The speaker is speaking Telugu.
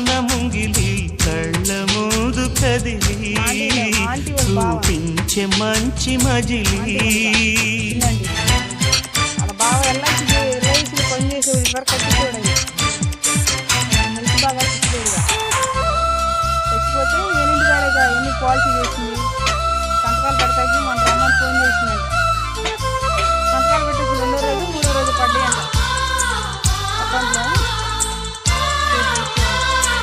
మన ముంగిలి కళ్ళ ముందు కదిలి చూపించే మంచి మజిలీ. వాళ్ళ బావ ఎల్ఐసిలో పనిచేసేవాడు, ఇదివరకు కట్టించేవాడు. హెల్త్ బాగా చచ్చిపోయాడుగా. చచ్చిపోతే ఎన్నింటి గారేగా ఎన్ని పాలసీ చేసింది, సంతకాలు పెడతాకి మన రమ్మని ఫోన్ చేసిందంట. సంతకాలు పెట్టేసి 2వ రోజు 3వ రోజు పడ్డాయంట అకౌంట్లో.